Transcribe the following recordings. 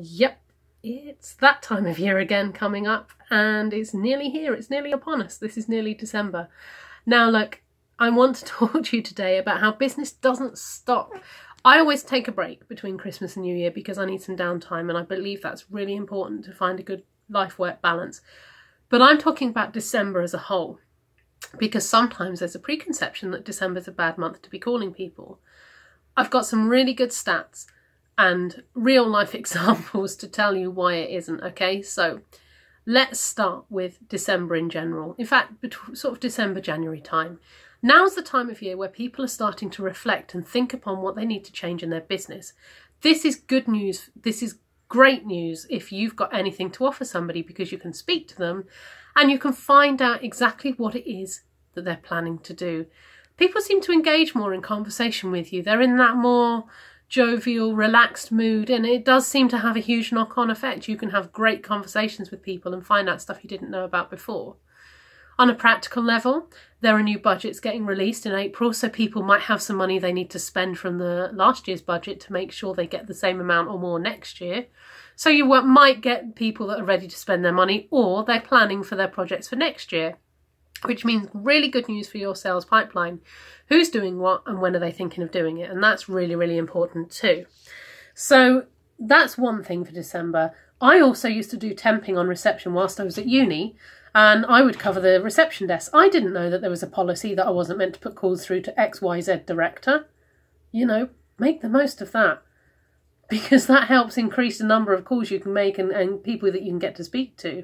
Yep, it's that time of year again coming up, and it's nearly here, it's nearly upon us. This is nearly December. Now look, I want to talk to you today about how business doesn't stop. I always take a break between Christmas and New Year because I need some downtime, and I believe that's really important to find a good life-work balance. But I'm talking about December as a whole, because sometimes there's a preconception that December's a bad month to be calling people. I've got some really good stats and real life examples to tell you why it isn't, okay? So let's start with December in general. In fact, sort of December, January time. Now's the time of year where people are starting to reflect and think upon what they need to change in their business. This is good news. This is great news if you've got anything to offer somebody, because you can speak to them and you can find out exactly what it is that they're planning to do. People seem to engage more in conversation with you. They're in that more jovial, relaxed mood, and it does seem to have a huge knock-on effect. You can have great conversations with people and find out stuff you didn't know about before. On a practical level, there are new budgets getting released in April, so people might have some money they need to spend from the last year's budget to make sure they get the same amount or more next year. So you might get people that are ready to spend their money, or they're planning for their projects for next year, which means really good news for your sales pipeline. Who's doing what and when are they thinking of doing it? And that's really, really important too. So that's one thing for December. I also used to do temping on reception whilst I was at uni, and I would cover the reception desk. I didn't know that there was a policy that I wasn't meant to put calls through to XYZ director. You know, make the most of that, because that helps increase the number of calls you can make and people that you can get to speak to.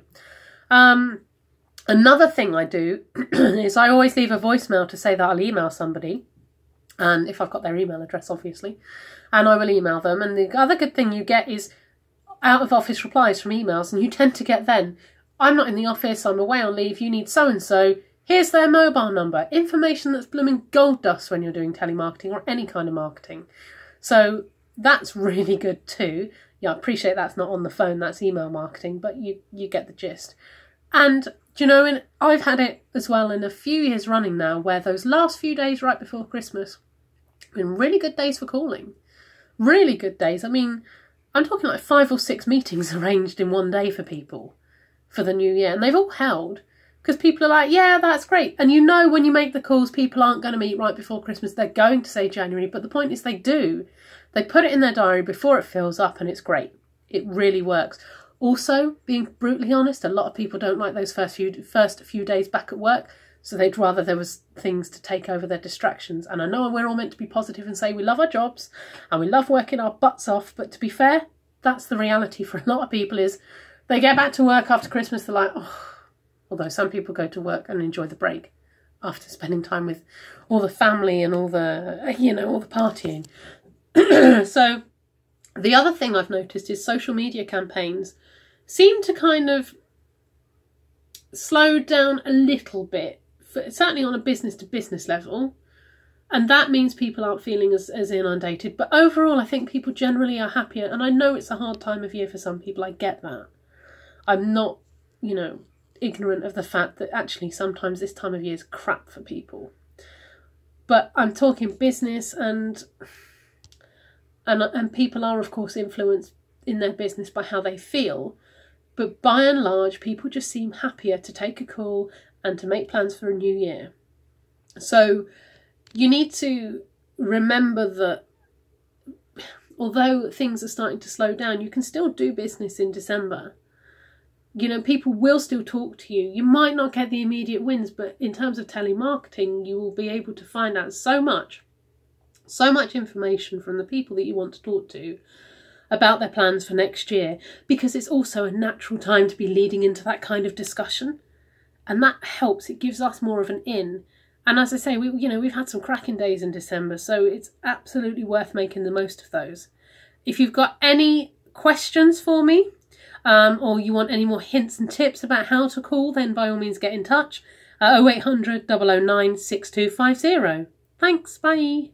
Another thing I do is I always leave a voicemail to say that I'll email somebody, and if I've got their email address, obviously, and I will email them. And the other good thing you get is out of office replies from emails, and you tend to get then, I'm not in the office, I'm away on leave, you need so-and-so, here's their mobile number. Information that's blooming gold dust when you're doing telemarketing or any kind of marketing. So that's really good too. Yeah, I appreciate that's not on the phone, that's email marketing, but you get the gist. And do you know, I've had it as well in a few years running now, where those last few days right before Christmas have been really good days for calling. Really good days. I mean, I'm talking like 5 or 6 meetings arranged in one day for people for the new year, and they've all held, because people are like, yeah, that's great. And you know, when you make the calls, people aren't going to meet right before Christmas. They're going to say January, but the point is they do. They put it in their diary before it fills up, and it's great. It really works. Also, being brutally honest, a lot of people don't like those first few days back at work, so they'd rather there was things to take over their distractions. And I know we're all meant to be positive and say we love our jobs and we love working our butts off, but to be fair, that's the reality for a lot of people. Is they get back to work after Christmas, they're like, oh, although some people go to work and enjoy the break after spending time with all the family and all the, you know, all the partying. So the other thing I've noticed is social media campaigns seem to kind of slow down a little bit, certainly on a business-to-business level. And that means people aren't feeling as inundated. But overall, I think people generally are happier. And I know it's a hard time of year for some people. I get that. I'm not, you know, ignorant of the fact that actually sometimes this time of year is crap for people. But I'm talking business, and people are, of course, influenced in their business by how they feel. But by and large, people just seem happier to take a call and to make plans for a new year. So you need to remember that although things are starting to slow down, you can still do business in December. You know, people will still talk to you. You might not get the immediate wins, but in terms of telemarketing, you will be able to find out so much information from the people that you want to talk to about their plans for next year, because it's also a natural time to be leading into that kind of discussion. And that helps. It gives us more of an in. And as I say, we've had some cracking days in December, so it's absolutely worth making the most of those. If you've got any questions for me, or you want any more hints and tips about how to call, then by all means get in touch. 0800 009 6250. Thanks, bye.